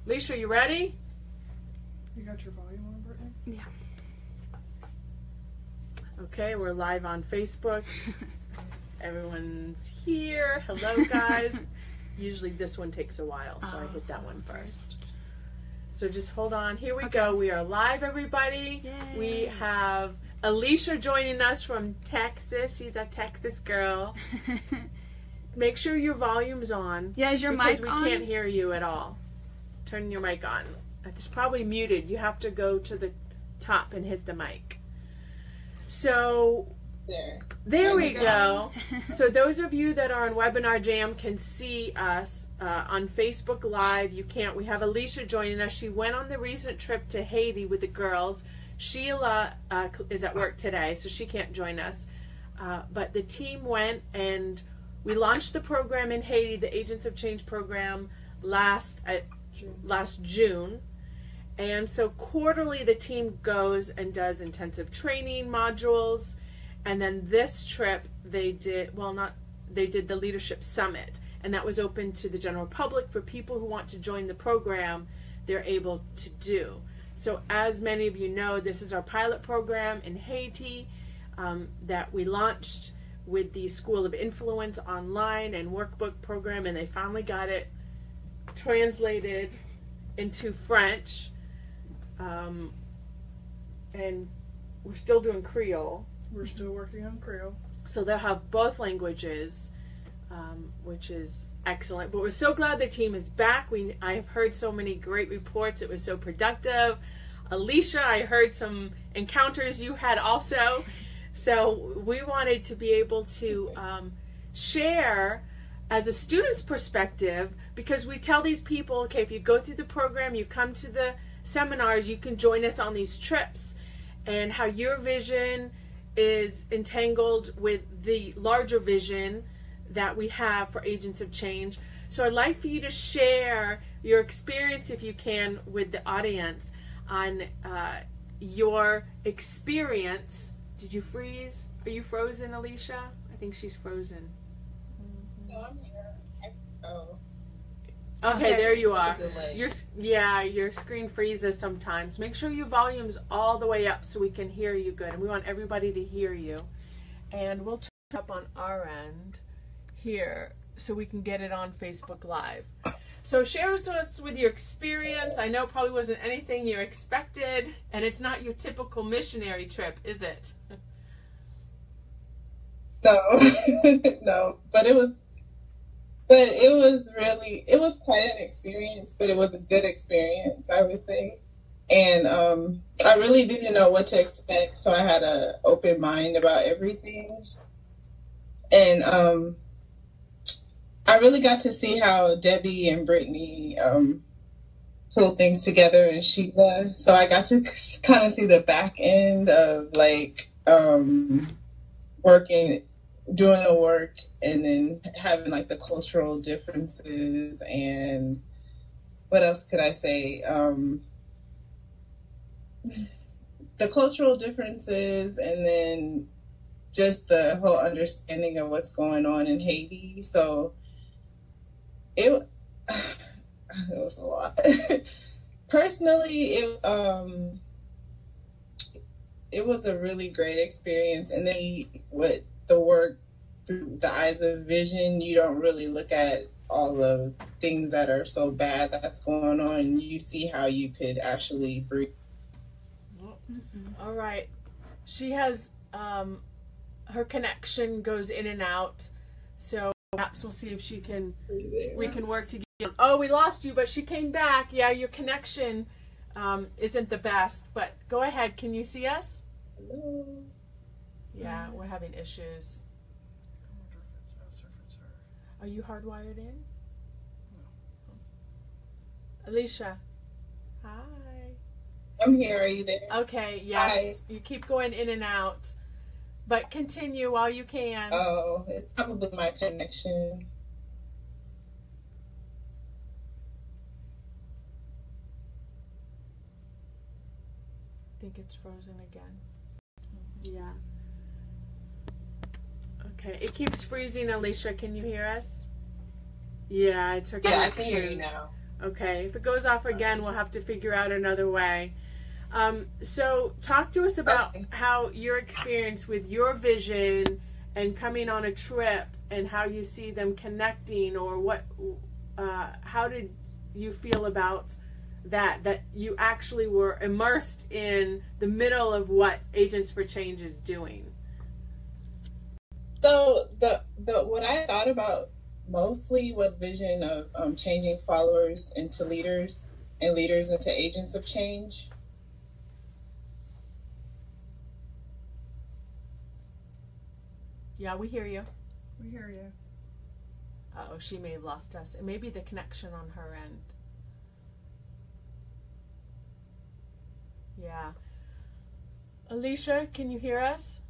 Alicia, you ready? You got your volume on, Brittany? Yeah. Okay, we're live on Facebook. Everyone's here. Hello, guys. Usually this one takes a while, so I hit that one first. So just hold on. Here we go. We are live, everybody. Yay. We have Alicia joining us from Texas. She's a Texas girl. Make sure your volume's on. Yeah, is your because mic we on? can't hear you at all. Turn your mic on. It's probably muted. You have to go to the top and hit the mic. So there we go. So those of you that are on Webinar Jam can see us on Facebook Live. You can't. We have Alicia joining us. She went on the recent trip to Haiti with the girls. Sheila is at work today, so she can't join us. But the team went, and we launched the program in Haiti, the Agents of Change program, last June. And so quarterly the team goes and does intensive training modules, and then this trip they did the Leadership Summit, and that was open to the general public for people who want to join the program. They're able to do. So as many of you know, this is our pilot program in Haiti that we launched with the School of Influence online and workbook program, and they finally got it translated into French. And we're still doing Creole. We're still working on Creole. So they'll have both languages, which is excellent. But we're so glad the team is back. I have heard so many great reports. It was so productive. Alicia, I heard some encounters you had also. So we wanted to be able to share as a student's perspective, because we tell these people, okay, if you go through the program, you come to the seminars, you can join us on these trips, and how your vision is entangled with the larger vision that we have for Agents of Change. So I'd like for you to share your experience, if you can, with the audience on your experience. Did you freeze? Are you frozen, Alicia? I think she's frozen. No, I'm here. Okay, there you are. Your screen freezes sometimes. Make sure your volume's all the way up so we can hear you good. And we want everybody to hear you. And we'll turn it up on our end here so we can get it on Facebook Live. So share with us with your experience. I know it probably wasn't anything you expected, and it's not your typical missionary trip, is it? No, no, but it was quite an experience, but it was a good experience, I would say. And I really didn't know what to expect, so I had an open mind about everything. And I really got to see how Debbie and Brittany pull things together, and Sheila. So I got to kind of see the back end of like doing the work, and then having like the cultural differences, and what else could I say? The cultural differences, and then just the whole understanding of what's going on in Haiti. So it was a lot. Personally, it was a really great experience, and then with the work through the eyes of vision, you don't really look at all the things that are so bad that's going on, and you see how you could actually breathe. All right. She has her connection goes in and out, so perhaps we'll see if we can work together. Oh, we lost you, but she came back. Yeah, your connection isn't the best, but go ahead. Can you see us? Hello. Yeah, we're having issues. I wonder if it's us or if it's her. Are you hardwired in? No. Alicia. Hi. I'm here. Are you there? Okay, yes. Hi. You keep going in and out, but continue while you can. Oh, it's probably my connection. I think it's frozen again. Yeah. Okay, it keeps freezing. Alicia, can you hear us? Yeah, it's her connection. Yeah, I can hear you now. Okay, if it goes off again, we'll have to figure out another way. So talk to us about how your experience with your vision and coming on a trip and how you see them connecting, or what, how did you feel about that you actually were immersed in the middle of what Agents for Change is doing? So the what I thought about mostly was vision of changing followers into leaders and leaders into agents of change. Yeah, we hear you. We hear you. Uh-oh, she may have lost us. It may be the connection on her end. Yeah. Alicia, can you hear us?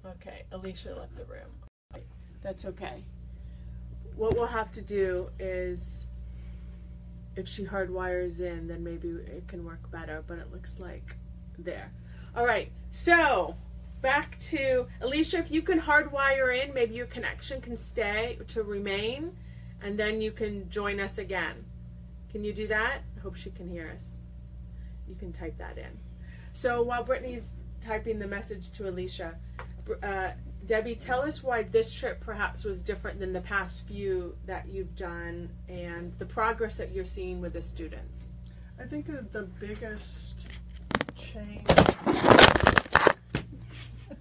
Okay, Alicia left the room. That's okay. What we'll have to do is, if she hardwires in, then maybe it can work better, but it looks like there. All right, so back to Alicia. If you can hardwire in, maybe your connection can stay to remain, and then you can join us again. Can you do that? I hope she can hear us. You can type that in. So while Brittany's typing the message to Alicia, Debbie, tell us why this trip perhaps was different than the past few that you've done, and the progress that you're seeing with the students. I think that the biggest change...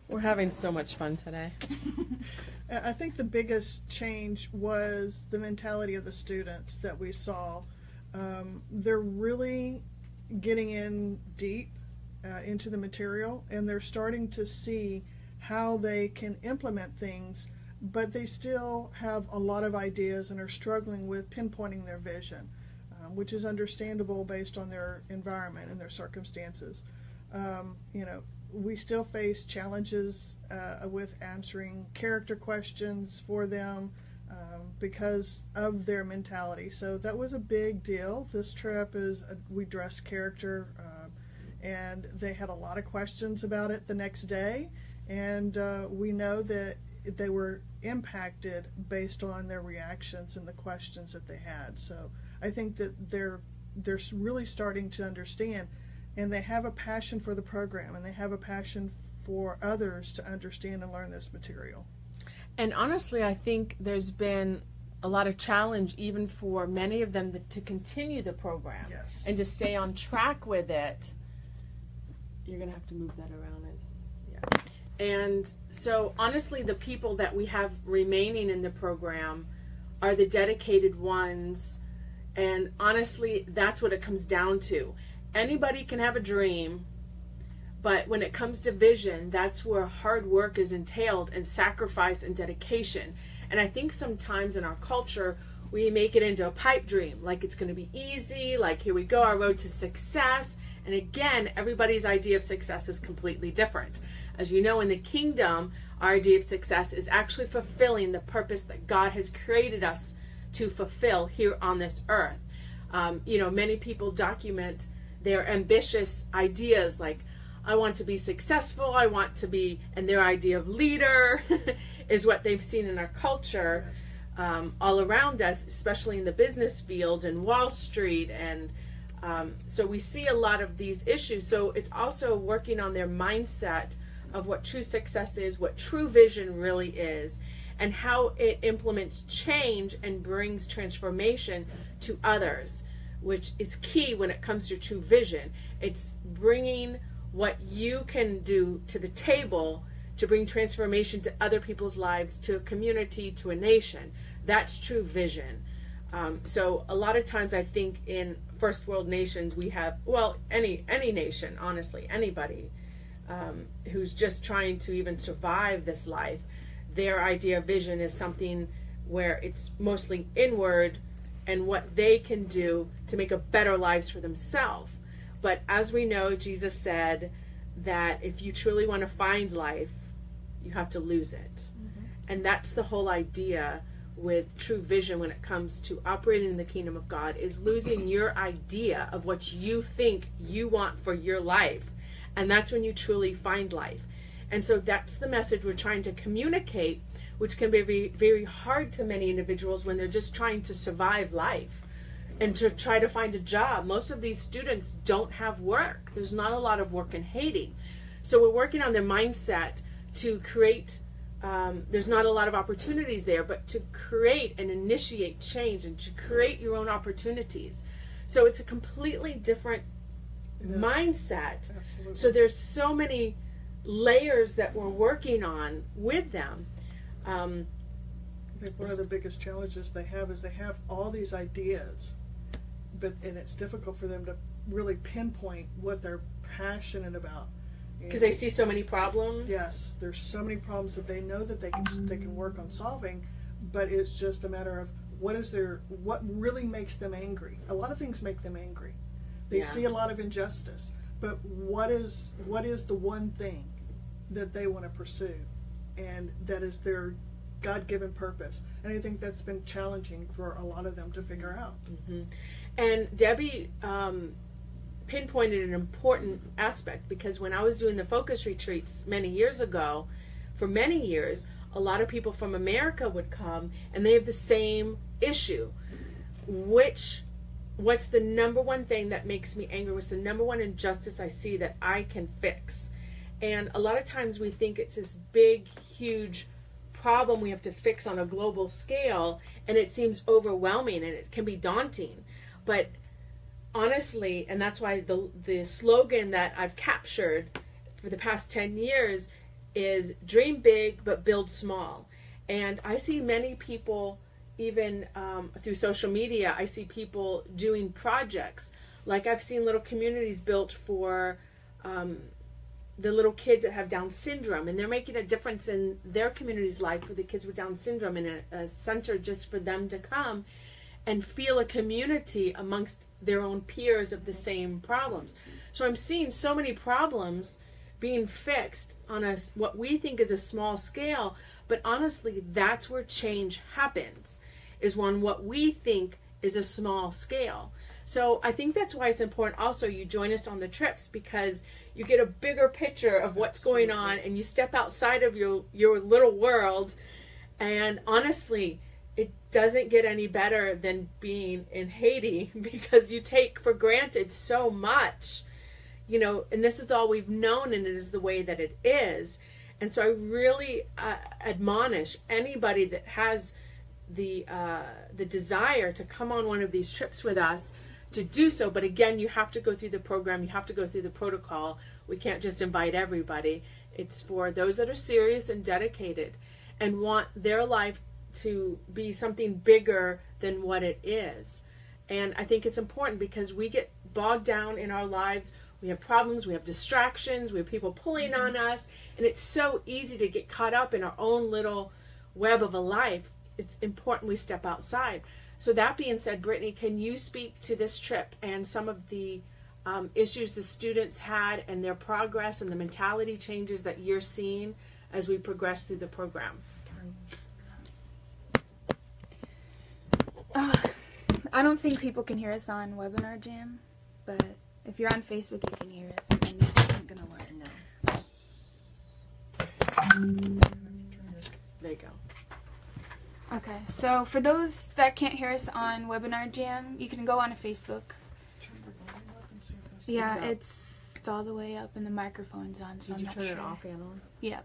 We're having so much fun today. I think the biggest change was the mentality of the students that we saw. They're really getting in deep into the material, and they're starting to see how they can implement things, but they still have a lot of ideas and are struggling with pinpointing their vision, which is understandable based on their environment and their circumstances. We still face challenges with answering character questions for them because of their mentality. So that was a big deal. This trip we dressed character, and they had a lot of questions about it the next day. And we know that they were impacted based on their reactions and the questions that they had. So I think that they're really starting to understand, and they have a passion for the program, and they have a passion for others to understand and learn this material. And honestly, I think there's been a lot of challenge even for many of them to continue the program. Yes. And to stay on track with it. You're going to have to move that around. Yeah. And so honestly, the people that we have remaining in the program are the dedicated ones. And honestly, that's what it comes down to. Anybody can have a dream, but when it comes to vision, that's where hard work is entailed, and sacrifice and dedication. And I think sometimes in our culture, we make it into a pipe dream, like it's going to be easy, like here we go, our road to success. And again, everybody's idea of success is completely different. As you know, in the kingdom, our idea of success is actually fulfilling the purpose that God has created us to fulfill here on this earth. Many people document their ambitious ideas, like, I want to be successful, I want to be, and their idea of leader is what they've seen in our culture. Yes. All around us, especially in the business field and Wall Street. And so we see a lot of these issues. So it's also working on their mindset of what true success is, what true vision really is, and how it implements change and brings transformation to others, which is key when it comes to true vision. It's bringing what you can do to the table to bring transformation to other people's lives, to a community, to a nation. That's true vision. So a lot of times I think in first world nations we have, well, any nation, honestly, anybody who's just trying to even survive this life, their idea of vision is something where it's mostly inward and what they can do to make a better lives for themselves. But as we know, Jesus said that if you truly want to find life, you have to lose it. Mm-hmm. And that's the whole idea with true vision when it comes to operating in the kingdom of God, is losing your idea of what you think you want for your life. And that's when you truly find life. And so that's the message we're trying to communicate which can be very, very hard to many individuals when they're just trying to survive life and to try to find a job. Most of these students don't have work. There's not a lot of work in Haiti. So we're working on their mindset to create, there's not a lot of opportunities there, but to create and initiate change and to create your own opportunities. So it's a completely different mindset. Absolutely. So there's so many layers that we're working on with them. I think one of the biggest challenges they have is they have all these ideas, and it's difficult for them to really pinpoint what they're passionate about. Because they see so many problems. Yes, there's so many problems that they know that they can work on solving, but it's just a matter of what really makes them angry. A lot of things make them angry. They see a lot of injustice, but what is the one thing that they want to pursue, and that is their God-given purpose? And I think that's been challenging for a lot of them to figure out. Mm-hmm. And Debbie pinpointed an important aspect, because when I was doing the focus retreats many years ago, for many years, a lot of people from America would come and they have the same issue. What's the number one thing that makes me angry? What's the number one injustice I see that I can fix? And a lot of times we think it's this big, huge problem we have to fix on a global scale, and it seems overwhelming and it can be daunting. But honestly, and that's why the slogan that I've captured for the past 10 years is dream big but build small. And I see many people, even through social media, I see people doing projects. Like I've seen little communities built for the little kids that have Down syndrome, and they're making a difference in their community's life for the kids with Down syndrome, and a center just for them to come and feel a community amongst their own peers of the same problems. So I'm seeing so many problems being fixed on what we think is a small scale, but honestly, that's where change happens, is on what we think is a small scale. So I think that's why it's important also you join us on the trips, because you get a bigger picture of what's going on and you step outside of your little world. And honestly, it doesn't get any better than being in Haiti, because you take for granted so much, and this is all we've known, and it is the way that it is. And so I really admonish anybody that has the desire to come on one of these trips with us to do so. But again, you have to go through the program, you have to go through the protocol. We can't just invite everybody. It's for those that are serious and dedicated and want their life to be something bigger than what it is. And I think it's important, because we get bogged down in our lives. We have problems, we have distractions, we have people pulling on us, and it's so easy to get caught up in our own little web of a life. It's important we step outside. So that being said, Brittany, can you speak to this trip and some of the issues the students had and their progress and the mentality changes that you're seeing as we progress through the program? I don't think people can hear us on Webinar Jam, but if you're on Facebook, you can hear us, and this isn't going to work. No. There you go. Okay, so for those that can't hear us on Webinar Jam, you can go on to Facebook. Yeah, it's all the way up and the microphone's on, so Did I'm you not turn sure. it off and on? Yep.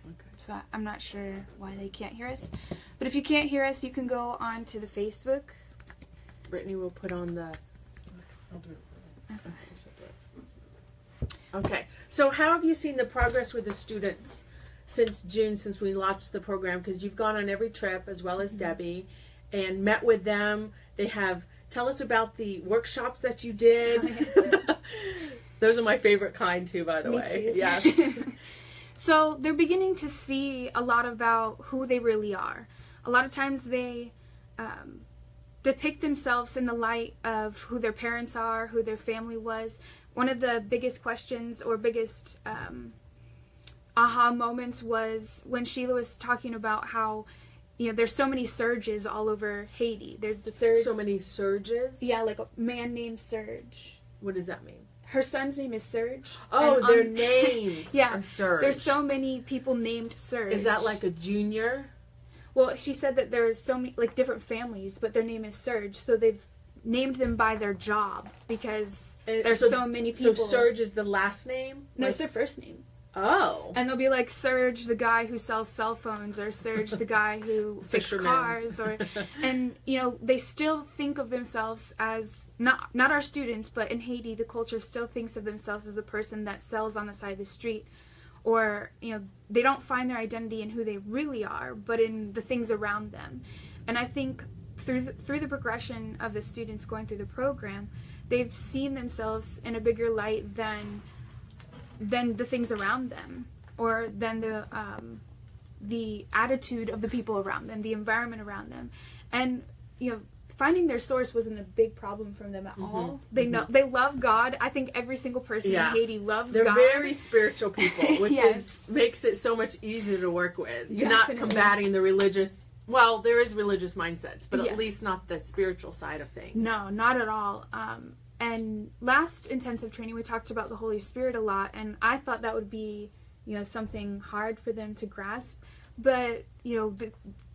Okay. So I'm not sure why they can't hear us. But if you can't hear us, you can go on to the Facebook. Brittany will put on the... I'll do it. Okay, so how have you seen the progress with the students since June, since we launched the program? Because you've gone on every trip, as well as Debbie, and met with them. They have... Tell us about the workshops that you did. Those are my favorite kind, too, by the way. Too. Yes. So they're beginning to see a lot about who they really are. A lot of times they depict themselves in the light of who their parents are, who their family was. One of the biggest questions or biggest aha moments was when Sheila was talking about how, there's so many Serges all over Haiti. There's the Serge. So many Serges? Yeah, like a man named Serge. What does that mean? Her son's name is Serge. Oh, their names yeah, are Serge. There's so many people named Serge. Is that like a junior? Well, she said that there's so many, like, different families, but their name is Serge, so they've named them by their job because there's so many people. So Serge is the last name? No, it's their first name. Oh. And they'll be like Serge, the guy who sells cell phones, or Serge, the guy who fixes cars, or, and, you know, they still think of themselves as, not our students, but in Haiti, the culture still thinks of themselves as the person that sells on the side of the street. Or, you know, they don't find their identity in who they really are, but in the things around them. And I think through the progression of the students going through the program, they've seen themselves in a bigger light than the things around them, or than the attitude of the people around them, the environment around them. And, you know, finding their source wasn't a big problem for them at all. They know, they love God. I think every single person in Haiti loves God. They're very spiritual people, which makes it so much easier to work with. You're not combating the religious, well, there is religious mindsets, but at least not the spiritual side of things. No, not at all. And last intensive training, we talked about the Holy Spirit a lot, and I thought that would be, you know, something hard for them to grasp. But, you know,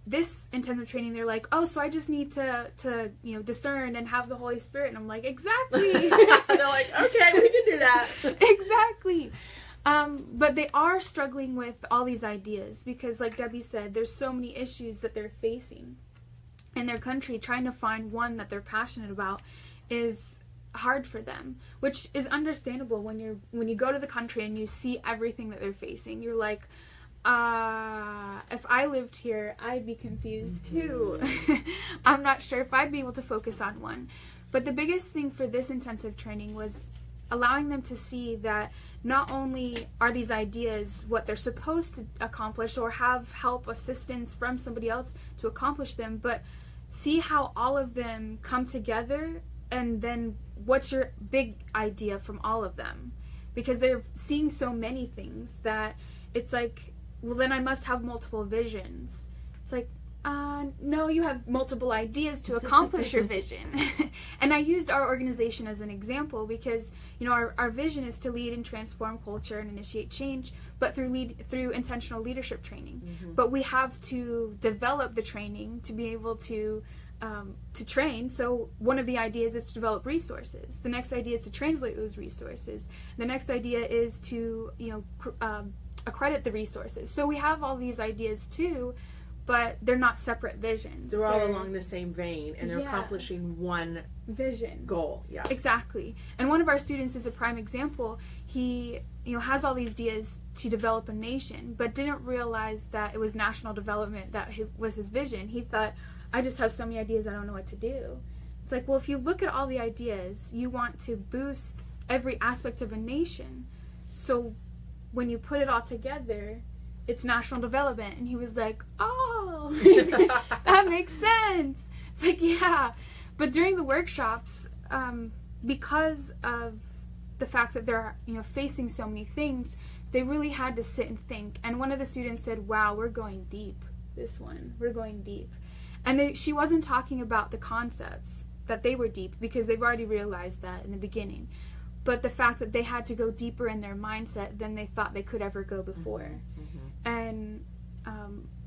this intensive training, they're like, oh, so I just need to you know, discern and have the Holy Spirit. And I'm like, exactly. They're like, okay, we can do that. Exactly. But they are struggling with all these ideas because, like Debbie said, there's so many issues that they're facing in their country. Trying to find one that they're passionate about is hard for them, which is understandable. When you go to the country and you see everything that they're facing, you're like, if I lived here, I'd be confused too. I'm not sure if I'd be able to focus on one. But the biggest thing for this intensive training was allowing them to see that not only are these ideas what they're supposed to accomplish or have help, assistance from somebody else to accomplish them, but see how all of them come together, and then what's your big idea from all of them. Because they're seeing so many things that it's like, well, then I must have multiple visions. It's like, no, you have multiple ideas to accomplish your vision. And I used our organization as an example because, you know, our vision is to lead and transform culture and initiate change, but through intentional leadership training. But we have to develop the training to be able to train. So one of the ideas is to develop resources. The next idea is to translate those resources. The next idea is to, you know, accredit the resources. So we have all these ideas too, but they're not separate visions. They're all along the same vein, and they're accomplishing one vision goal. Yes. Exactly. And one of our students is a prime example. He, you know, has all these ideas to develop a nation, but didn't realize that it was national development that was his vision. He thought, I just have so many ideas, I don't know what to do. It's like, well, if you look at all the ideas, you want to boost every aspect of a nation. So when you put it all together, it's national development. And he was like, oh, that makes sense. It's like, yeah. But during the workshops, because of the fact that they're, you know, facing so many things, they really had to sit and think. And one of the students said, wow, we're going deep. We're going deep. And she wasn't talking about the concepts, that they were deep, because they've already realized that in the beginning. But the fact that they had to go deeper in their mindset than they thought they could ever go before. And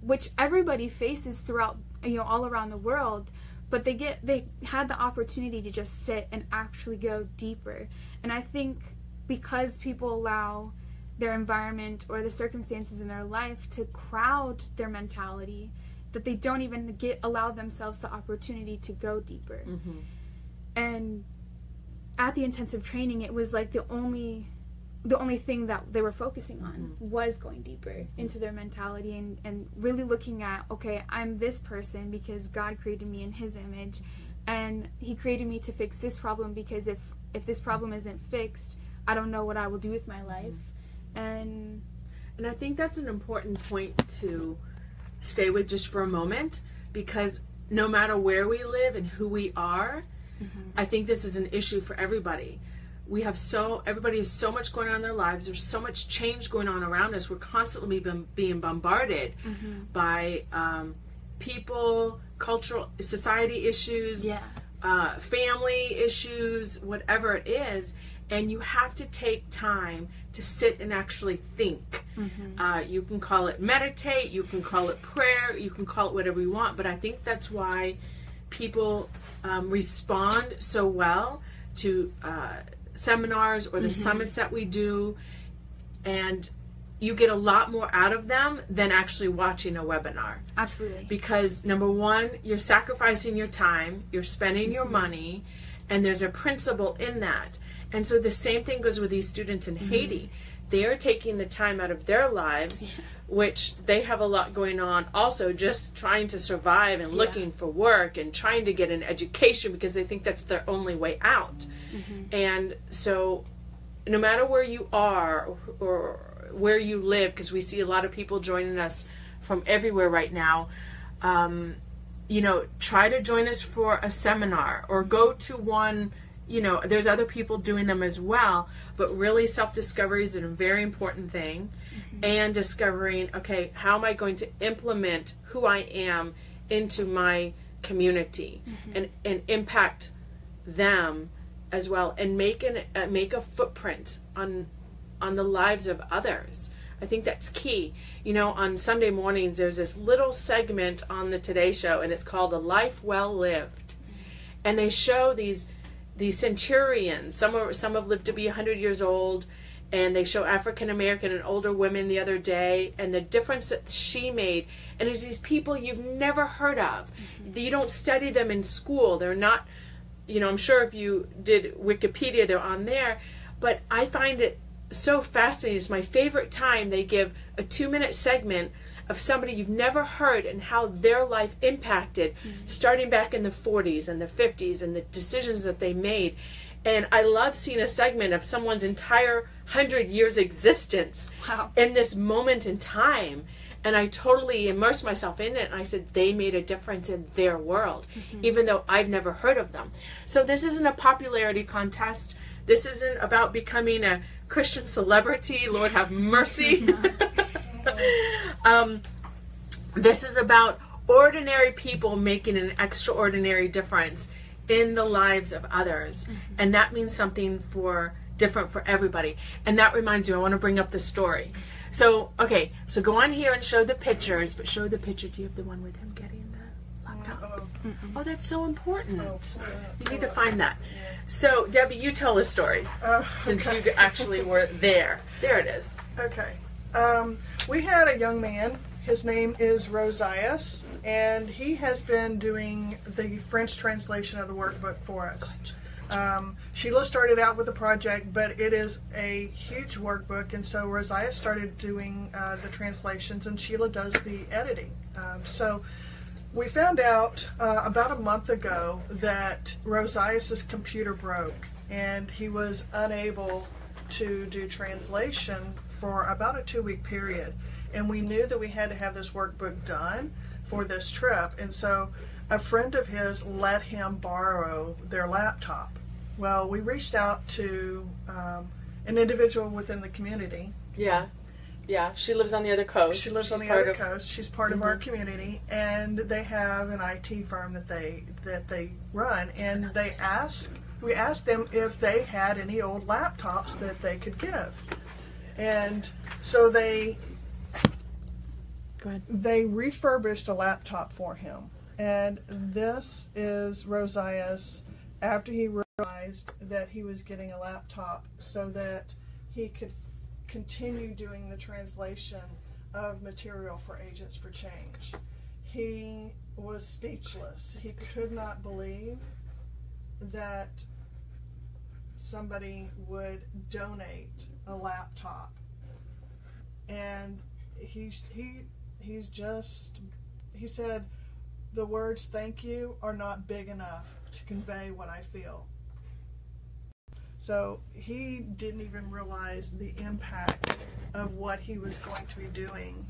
which everybody faces throughout, you know, all around the world, but they had the opportunity to just sit and actually go deeper. And I think because people allow their environment or the circumstances in their life to crowd their mentality, that they don't even allow themselves the opportunity to go deeper. And at the intensive training, it was like the only thing that they were focusing on was going deeper into their mentality and really looking at, okay, I'm this person because God created me in his image, and he created me to fix this problem, because if this problem isn't fixed, I don't know what I will do with my life. And I think that's an important point to stay with just for a moment, because no matter where we live and who we are, I think this is an issue for everybody. Everybody has so much going on in their lives. There's so much change going on around us. We're constantly being bombarded by people, cultural, society issues, family issues, whatever it is. and you have to take time to sit and actually think. You can call it meditate, you can call it prayer, you can call it whatever you want, but I think that's why people respond so well to seminars or the summits that we do, and you get a lot more out of them than actually watching a webinar. Absolutely. Because number one, you're sacrificing your time, you're spending your money, and there's a principle in that. And so the same thing goes with these students in Haiti. They are taking the time out of their lives, which they have a lot going on also, just trying to survive and looking for work and trying to get an education because they think that's their only way out. And so no matter where you are or where you live, because we see a lot of people joining us from everywhere right now, you know, try to join us for a seminar or go to one. You know, there's other people doing them as well, but really self-discovery is a very important thing. And discovering, okay, how am I going to implement who I am into my community and impact them as well, and make a footprint on the lives of others. I think that's key. You know, on Sunday mornings, there's this little segment on the Today Show, and it's called A Life Well Lived. And they show these centurions. Some have lived to be 100 years old, and they show African American and older women the other day, and the difference that she made. And there's these people you've never heard of. You don't study them in school. They're not, you know, I'm sure if you did Wikipedia, they're on there. But I find it so fascinating. It's my favorite time. They give a 2-minute segment of somebody you've never heard and how their life impacted starting back in the 40s and the 50s and the decisions that they made. And I love seeing a segment of someone's entire 100 years existence in this moment in time. And I totally immersed myself in it, and I said they made a difference in their world, even though I've never heard of them. So this isn't a popularity contest. This isn't about becoming a Christian celebrity. Lord have mercy. This is about ordinary people making an extraordinary difference in the lives of others. And that means something different for everybody. And that reminds you, I want to bring up the story. So, okay, so go on here and show the pictures, but show the picture. Do you have the one with him getting the laptop? Oh, that's so important. You need to find that. So, Debbie, you tell the story, since you actually were there. There it is. Okay. We had a young man. His name is Rosias, and he has been doing the French translation of the workbook for us. Sheila started out with the project, but it is a huge workbook, and so Rosias started doing the translations, and Sheila does the editing. So we found out about a month ago that Rosias's computer broke, and he was unable to do translation for about a 2-week period. And we knew that we had to have this workbook done for this trip, and so a friend of his let him borrow their laptop. Well, we reached out to an individual within the community. Yeah. She lives on the other coast. She lives on the other coast. She's part of our community, and they have an IT firm that they run. And we asked them if they had any old laptops that they could give, and so they refurbished a laptop for him. And this is Rosias after he realized that he was getting a laptop so that he could continue doing the translation of material for Agents for Change. He was speechless. He could not believe that somebody would donate a laptop. And he said the words "thank you" are not big enough to convey what I feel. So he didn't even realize the impact of what he was going to be doing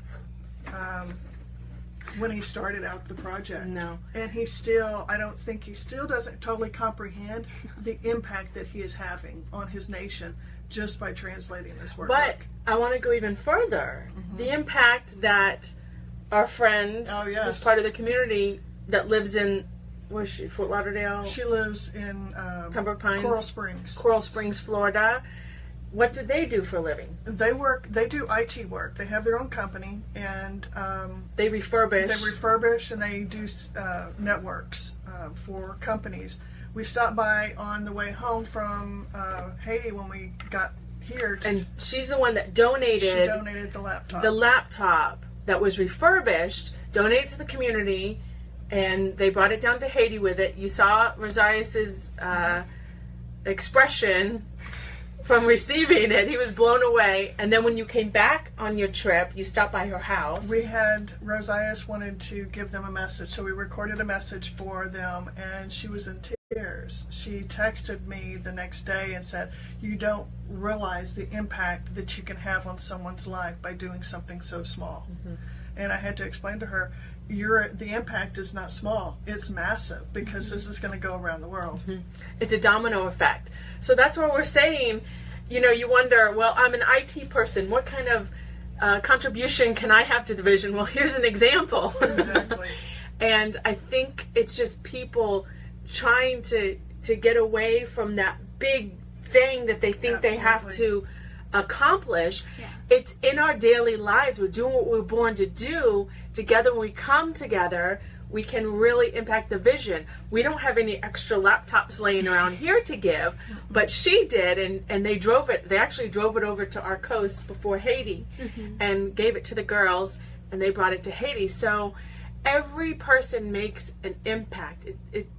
when he started out the project. No. And he still doesn't totally comprehend the impact that he is having on his nation just by translating this workbook. But I want to go even further. The impact that our friend, who's part of the community that lives in where's she? Fort Lauderdale? She lives in Pembroke Pines? Coral Springs, Florida. What do they do for a living? They do IT work. They have their own company, and they refurbish. And they do networks for companies. We stopped by on the way home from Haiti when we got here. And she's the one that donated. She donated the laptop. The laptop that was refurbished, donated to the community, and they brought it down to Haiti with it. You saw Rosias's expression from receiving it. He was blown away. And then when you came back on your trip, you stopped by her house. Rosias wanted to give them a message, so we recorded a message for them, and she was in tears. She texted me the next day and said, "You don't realize the impact that you can have on someone's life by doing something so small." Mm-hmm. And I had to explain to her, the impact is not small, it's massive, because this is going to go around the world. Mm-hmm. It's a domino effect. So that's what we're saying. You wonder, well, I'm an IT person, what kind of contribution can I have to the vision? Well, here's an example. Exactly. And I think it's just people trying to get away from that big thing that they think they have to accomplish. Yeah. It's in our daily lives. We're doing what we're born to do. Together, when we come together, we can really impact the vision. We don't have any extra laptops laying around here to give, but she did, and they drove it. They actually drove it over to our coast before Haiti, and gave it to the girls, and they brought it to Haiti. So every person makes an impact.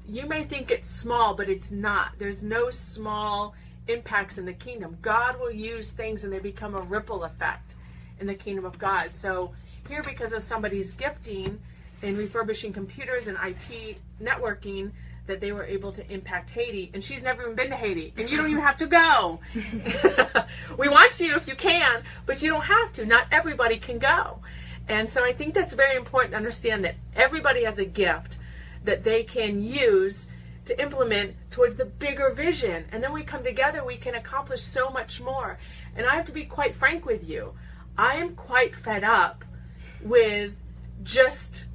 You may think it's small, but it's not. There's no small impacts in the kingdom. God will use things, and they become a ripple effect in the kingdom of God. So here, because of somebody's gifting in refurbishing computers and IT networking, that they were able to impact Haiti. And she's never even been to Haiti, and you don't even have to go. We want you if you can, but you don't have to. Not everybody can go. And so I think that's very important to understand, that everybody has a gift that they can use to implement towards the bigger vision. And then we come together, we can accomplish so much more. And I have to be quite frank with you. I am quite fed up with just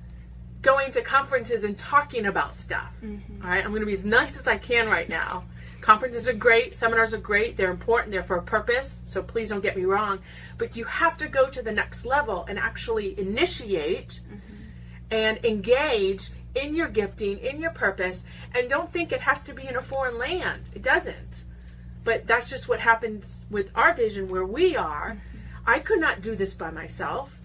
going to conferences and talking about stuff. All right, I'm going to be as nice as I can right now. Conferences are great, seminars are great, they're important, they're for a purpose, so please don't get me wrong, but you have to go to the next level and actually initiate and engage in your gifting, in your purpose, and don't think it has to be in a foreign land. It doesn't. But that's just what happens with our vision where we are. I could not do this by myself.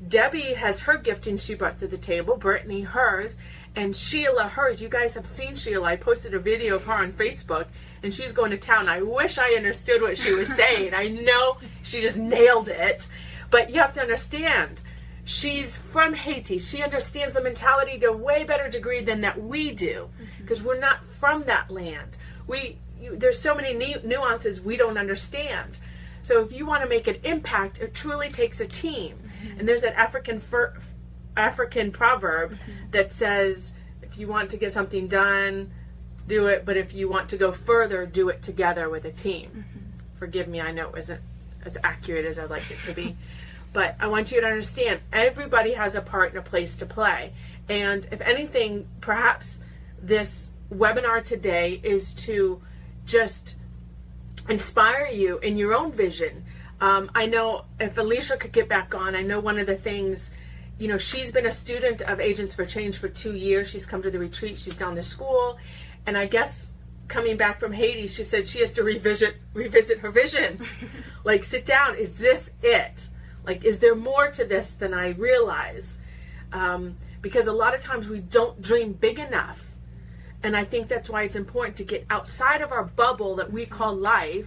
Debbie has her gifting she brought to the table, Brittany hers, and Sheila hers. You guys have seen Sheila. I posted a video of her on Facebook, and she's going to town. I wish I understood what she was saying. I know she just nailed it. But you have to understand, she's from Haiti. She understands the mentality to a way better degree than that we do, because we're not from that land. There's so many nuances we don't understand. So if you want to make an impact, it truly takes a team. And there's that African proverb that says, if you want to get something done, do it, but if you want to go further, do it together with a team. Forgive me, I know it wasn't as accurate as I'd like it to be. But I want you to understand, everybody has a part and a place to play. And if anything, perhaps this webinar today is to just inspire you in your own vision. I know if Alicia could get back on, I know one of the things, she's been a student of Agents for Change for 2 years. She's come to the retreat. She's done the school. And I guess coming back from Haiti, she said she has to revisit her vision. Like, sit down. Is this it? Like, is there more to this than I realize? Because a lot of times we don't dream big enough. And I think that's why it's important to get outside of our bubble that we call life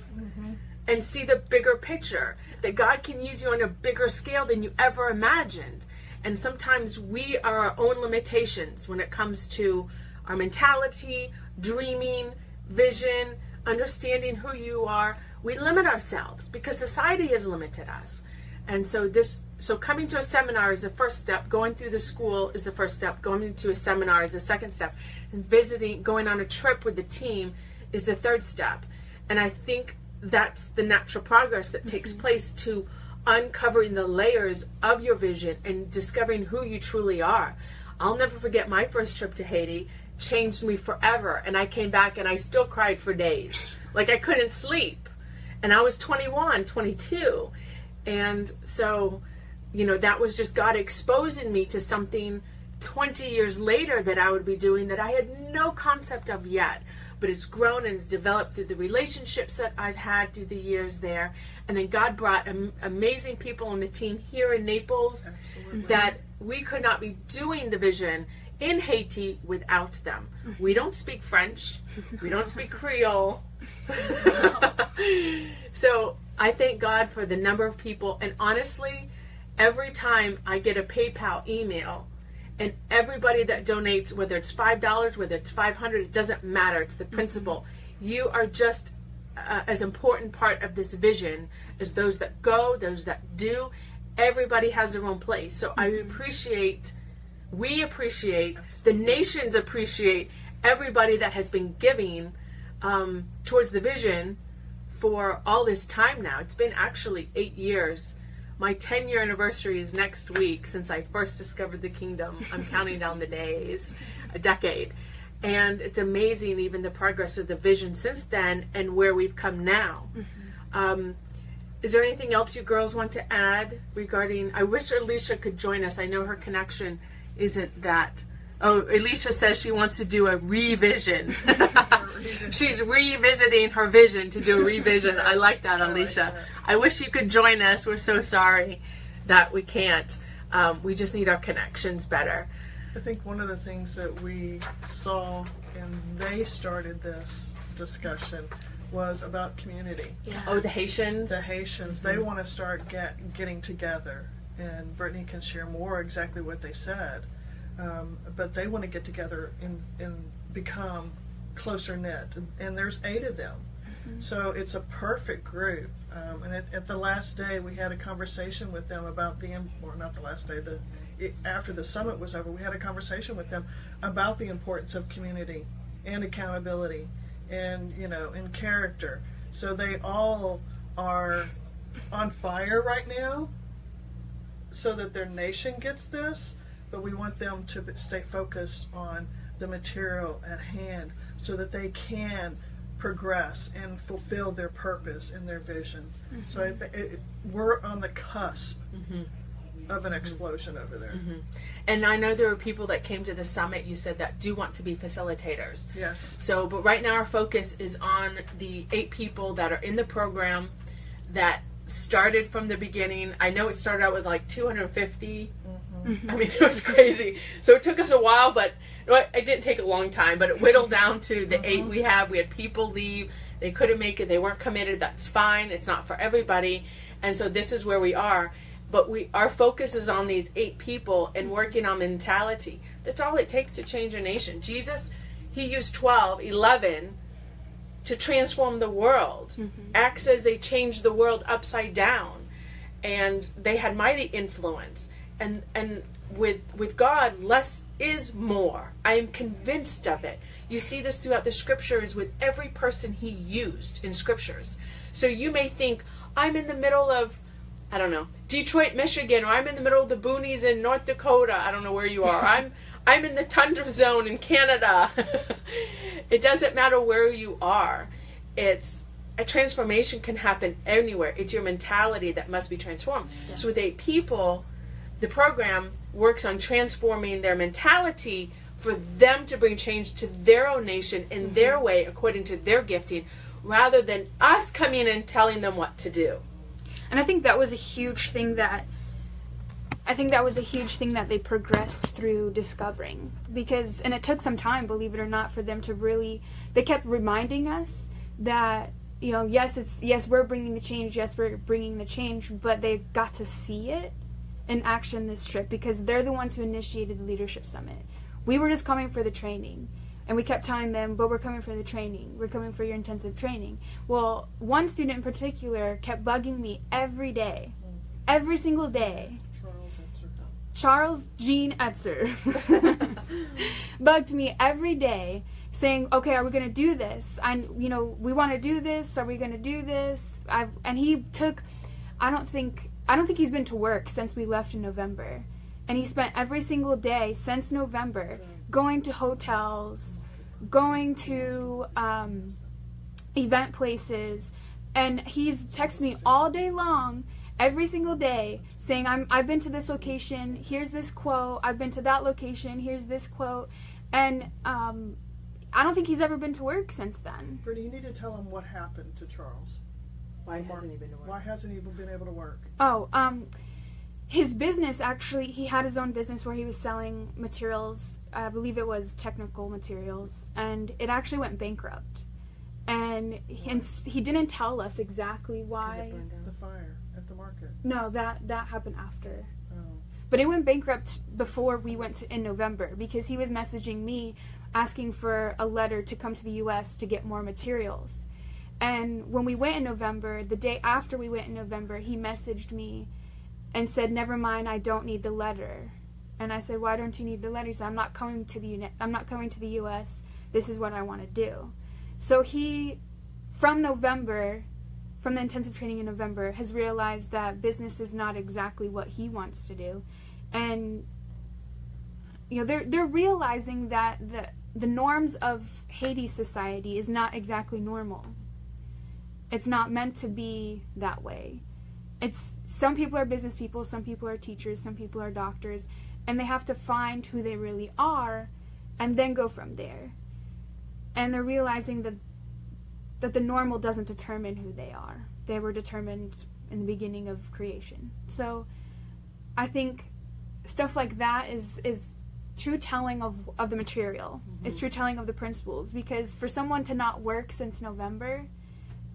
and see the bigger picture, that God can use you on a bigger scale than you ever imagined. And sometimes we are our own limitations when it comes to our mentality, dreaming, vision, understanding who you are. We limit ourselves because society has limited us. And so coming to a seminar is the first step. Going through the school is the first step. Going into a seminar is the second step. And going on a trip with the team is the third step. And I think that's the natural progress that takes place to uncovering the layers of your vision and discovering who you truly are. I'll never forget my first trip to Haiti. changed me forever. And I came back and I still cried for days. Like I couldn't sleep. And I was 21, 22. And so, you know, that was just God exposing me to something 20 years later that I would be doing that I had no concept of yet. But it's grown and it's developed through the relationships that I've had through the years there. And then God brought amazing people on the team here in Naples. Absolutely. That we could not be doing the vision in Haiti without them. We don't speak French. We don't speak Creole. So I thank God for the number of people. And honestly, every time I get a PayPal email, and everybody that donates, whether it's $5, whether it's $500, it doesn't matter. It's the principle. You are just as important part of this vision as those that go, those that do. Everybody has their own place. So I appreciate, we appreciate, the nations appreciate everybody that has been giving towards the vision for all this time now. It's been actually 8 years. My 10-year anniversary is next week since I first discovered the kingdom. I'm counting down the days, a decade. And it's amazing even the progress of the vision since then and where we've come now. Is there anything else you girls want to add regarding, I wish Alicia could join us. I know her connection isn't that. Oh, Alicia says she wants to do a revision. She's revisiting her vision to do a revision. I like that, Alicia. I wish you could join us. We're so sorry that we can't. We just need our connections better. I think one of the things that we saw, and they started this discussion, was about community. Yeah. Oh, the Haitians? The Haitians. They want to start getting together. And Brittany can share more exactly what they said. But they want to get together and become closer knit, and there's 8 of them. So it's a perfect group. And at the last day, we had a conversation with them about or not the last day, after the summit was over, we had a conversation with them about the importance of community and accountability and, you know, and character. So they all are on fire right now so that their nation gets this, but we want them to stay focused on the material at hand so that they can progress and fulfill their purpose and their vision. So I think we're on the cusp of an explosion over there. And I know there were people that came to the summit, you said, that do want to be facilitators. Yes. So, but right now our focus is on the 8 people that are in the program that started from the beginning. I know it started out with like 250. I mean, it was crazy. So it took us a while, but it didn't take a long time, but it whittled down to the 8 we have. We had people leave. They couldn't make it. They weren't committed. That's fine. It's not for everybody. And so this is where we are. But our focus is on these 8 people and working on mentality. That's all it takes to change a nation. Jesus, he used 11 to transform the world. Acts says they changed the world upside down. And they had mighty influence. And with God, less is more. I am convinced of it. You see this throughout the scriptures with every person he used in scriptures. So you may think, I'm in the middle of, I don't know, Detroit, Michigan, or I'm in the middle of the boonies in North Dakota. I don't know where you are. I'm in the tundra zone in Canada. It doesn't matter where you are. It's a transformation can happen anywhere. It's your mentality that must be transformed. Yeah. So with 8 people, the program works on transforming their mentality for them to bring change to their own nation in their way, according to their gifting, rather than us coming in and telling them what to do. And I think that was a huge thing that they progressed through discovering, because, and it took some time, believe it or not, for them to really, they kept reminding us that, you know, yes, we're bringing the change, but they got to see it in action this trip, because they're the ones who initiated the leadership summit. We were just coming for the training, and we kept telling them, but we're coming for the training. We're coming for your intensive training. Well, one student in particular kept bugging me every day, every single day. Charles Jean Etzer bugged me every day, saying, okay, are we going to do this? We want to do this. Are we going to do this? And he took, I don't think he's been to work since we left in November. And he spent every single day since November going to hotels, going to event places, and he's texted me all day long, every single day, saying, I've been to this location, here's this quote, I've been to that location, here's this quote, and I don't think he's ever been to work since then. Brittany, you need to tell him what happened to Charles. Why hasn't he been to work? Why hasn't he been able to work? Oh, his business, actually, he had his own business where he was selling materials, I believe it was technical materials, and it actually went bankrupt. And he didn't tell us exactly why. The fire at the market. No, that happened after. Oh. But it went bankrupt before we went in November, because he was messaging me asking for a letter to come to the U.S. to get more materials. And when we went in November, the day after we went in November, he messaged me and said, "Never mind, I don't need the letter." And I said, "Why don't you need the letter?" He said, I'm not coming to the U.S. This is what I want to do." So he, from November, from the intensive training in November, has realized that business is not exactly what he wants to do. And, you know, they're realizing that the norms of Haiti society is not exactly normal. It's not meant to be that way. Some people are business people, some people are teachers, some people are doctors, and they have to find who they really are and then go from there. And they're realizing that the normal doesn't determine who they are. They were determined in the beginning of creation. So I think stuff like that is true telling of the material. Mm-hmm. It's true telling of the principles. Because for someone to not work since November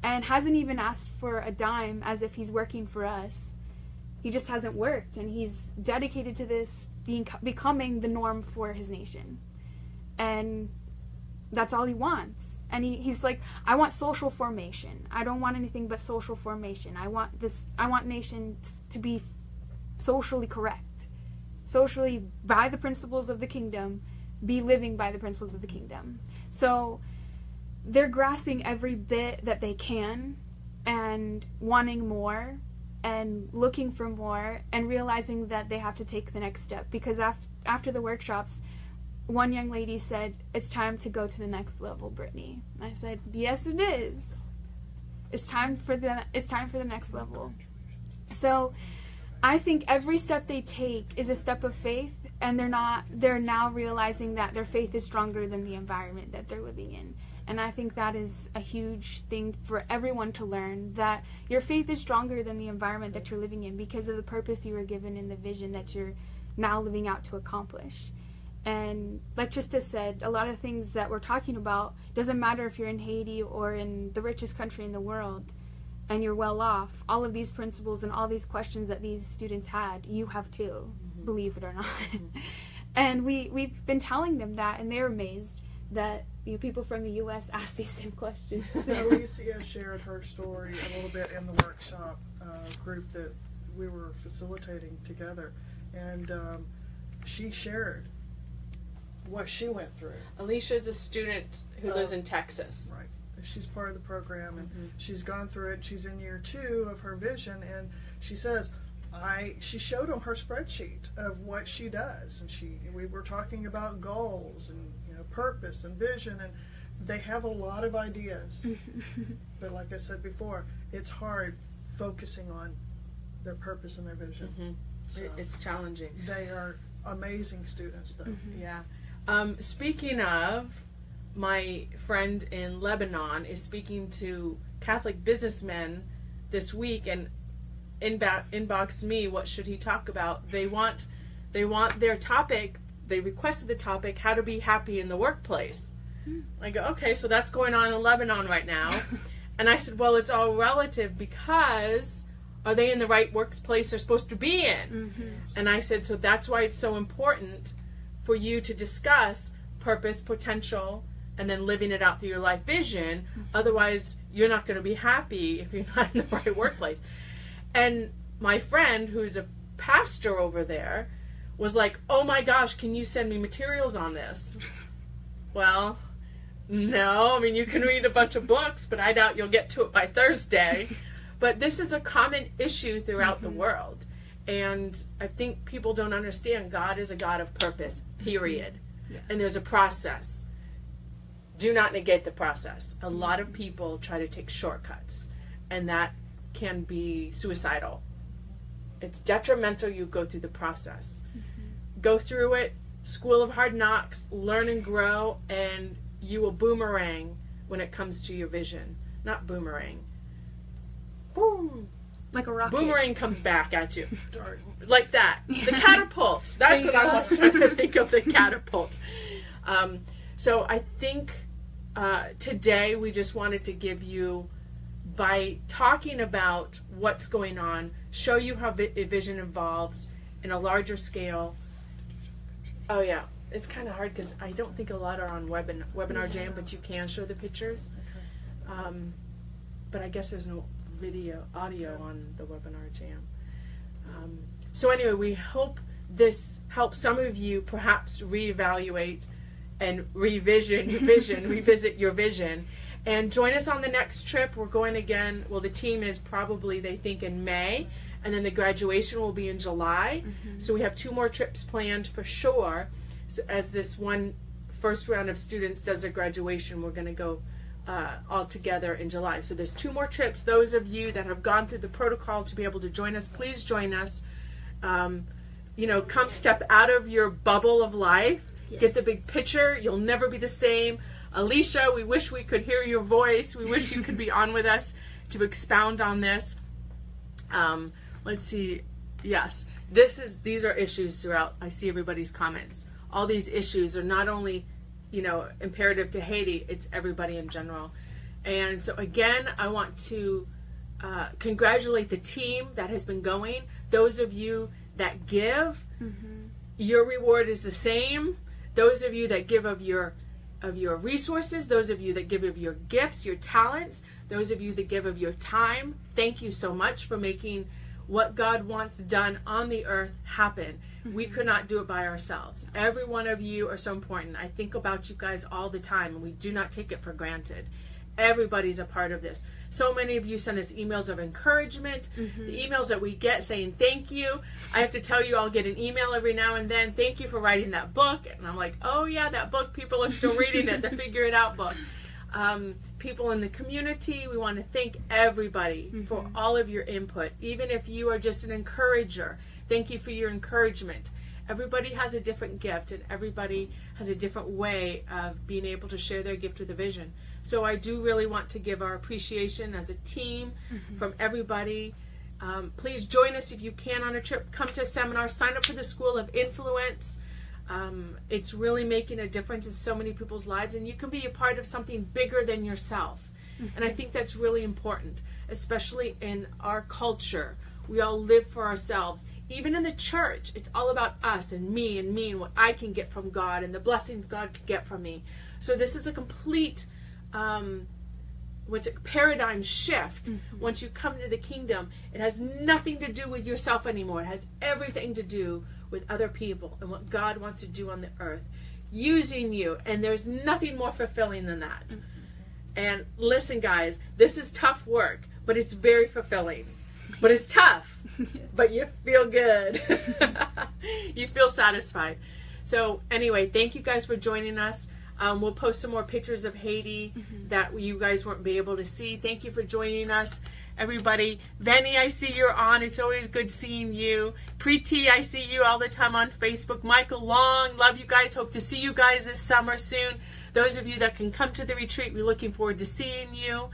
and hasn't even asked for a dime as if he's working for us, he just hasn't worked, and he's dedicated to this becoming the norm for his nation. And that's all he wants. And he's like, I want social formation. I don't want anything but social formation. I want nations to be socially correct. Socially, by the principles of the kingdom, be living by the principles of the kingdom. So they're grasping every bit that they can and wanting more and looking for more and realizing that they have to take the next step. Because after the workshops, one young lady said, "It's time to go to the next level, Brittany." I said, "Yes, it is. It's time for the next level." So I think every step they take is a step of faith, and they're now realizing that their faith is stronger than the environment that they're living in. And I think that is a huge thing for everyone to learn, that your faith is stronger than the environment that you're living in because of the purpose you were given and the vision that you're now living out to accomplish. And like Trista said, a lot of things that we're talking about, doesn't matter if you're in Haiti or in the richest country in the world and you're well off. All of these principles and all these questions that these students had, you have too, believe it or not. And we've been telling them that, and they're amazed that people from the U.S. ask these same questions. Alicia shared her story a little bit in the workshop group that we were facilitating together, and she shared what she went through. Alicia is a student who lives in Texas. Right. She's part of the program, and she's gone through it. She's in year 2 of her vision, and she says, she showed them her spreadsheet of what she does, and we were talking about goals and purpose and vision, and they have a lot of ideas. But like I said before, it's hard focusing on their purpose and their vision. So it's challenging. They are amazing students, though. Yeah. Speaking of, my friend in Lebanon is speaking to Catholic businessmen this week, and inboxed me, what should he talk about? They want their topic. They requested the topic, how to be happy in the workplace. I go, okay, so that's going on in Lebanon right now. And I said, well, it's all relative, because are they in the right workplace they're supposed to be in? And I said, so that's why it's so important for you to discuss purpose, potential, and then living it out through your life vision. Otherwise, you're not going to be happy if you're not in the right workplace. And my friend, who's a pastor over there, was like, oh my gosh, can you send me materials on this? Well, no. I mean, you can read a bunch of books, but I doubt you'll get to it by Thursday. But this is a common issue throughout the world. And I think people don't understand God is a God of purpose, period. and there's a process. Do not negate the process. A lot of people try to take shortcuts, and that can be suicidal. It's detrimental. You go through the process. Go through it, school of hard knocks, learn and grow, and you will boomerang when it comes to your vision. Not boomerang. Boom. Like a rocket. Boomerang comes back at you. Like that. The catapult. That's what I was trying to think of, the catapult. So I think today we just wanted to give you, by talking about what's going on, show you how vision evolves in a larger scale. Oh yeah, it's kind of hard because I don't think a lot are on Webinar Jam, but you can show the pictures. But I guess there's no audio on the Webinar Jam. So anyway, we hope this helps some of you perhaps reevaluate and revisit your vision. And join us on the next trip. We're going again, well, the team is probably, they think, in May, and then the graduation will be in July. So we have 2 more trips planned for sure. So as this one first round of students does a graduation, we're going to go all together in July. So there's 2 more trips. Those of you that have gone through the protocol to be able to join us, please join us. You know, come step out of your bubble of life. Get the big picture. You'll never be the same. Alicia, we wish we could hear your voice. We wish you could be on with us to expound on this. Let's see. Yes, these are issues throughout. I see everybody's comments. All these issues are not only, you know, imperative to Haiti, it's everybody in general. And so again, I want to congratulate the team that has been going. Those of you that give, your reward is the same. Those of you that give of your resources, those of you that give of your gifts, your talents, those of you that give of your time, thank you so much for making what God wants done on the earth happen. We could not do it by ourselves. Every one of you are so important. I think about you guys all the time, and we do not take it for granted. Everybody's a part of this. So many of you send us emails of encouragement. The emails that we get saying thank you. I have to tell you, I'll get an email every now and then. Thank you for writing that book. And I'm like, oh yeah, that book. People are still reading it. The Figure It Out book. People in the community, we want to thank everybody for all of your input. Even if you are just an encourager, thank you for your encouragement. Everybody has a different gift, and everybody has a different way of being able to share their gift with a vision. So I do really want to give our appreciation as a team from everybody. Please join us if you can on a trip. Come to a seminar. Sign up for the School of Influence. It's really making a difference in so many people's lives, and you can be a part of something bigger than yourself. And I think that's really important, especially in our culture. We all live for ourselves. Even in the church, it's all about us and me and what I can get from God and the blessings God can get from me. So this is a complete paradigm shift. Once you come to the kingdom, it has nothing to do with yourself anymore. It has everything to do with other people and what God wants to do on the earth, using you. And there's nothing more fulfilling than that. And listen, guys, this is tough work, but it's very fulfilling. But it's tough, but you feel good. You feel satisfied. So anyway, thank you guys for joining us. We'll post some more pictures of Haiti that you guys won't be able to see. Thank you for joining us, everybody. Venny, I see you're on. It's always good seeing you. Preeti, I see you all the time on Facebook. Michael Long, love you guys. Hope to see you guys this summer soon. Those of you that can come to the retreat, we're looking forward to seeing you.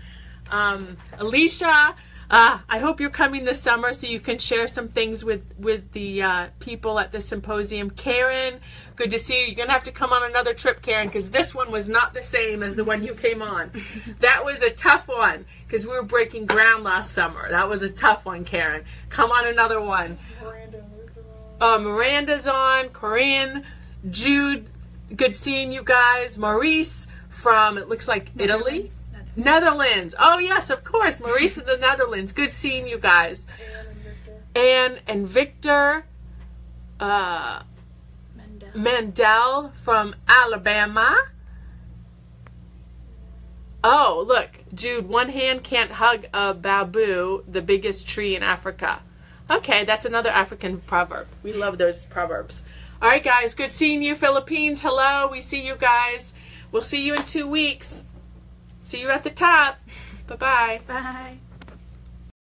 Alicia, I hope you're coming this summer so you can share some things with the people at the symposium. Karen, good to see you. You're going to have to come on another trip, Karen, because this one was not the same as the one you came on. That was a tough one because we were breaking ground last summer. That was a tough one, Karen. Come on another one. Miranda's on. Corinne, Jude, good seeing you guys. Maurice from, it looks like Italy. Netherlands. Oh, yes, of course. Maurice in the Netherlands. Good seeing you guys. Anne and Victor. Mandel from Alabama. Oh, look. Jude, one hand can't hug a babu, the biggest tree in Africa. Okay, that's another African proverb. We love those proverbs. All right, guys. Good seeing you. Philippines, hello. We see you guys. We'll see you in 2 weeks. See you at the top. Bye-bye. Bye.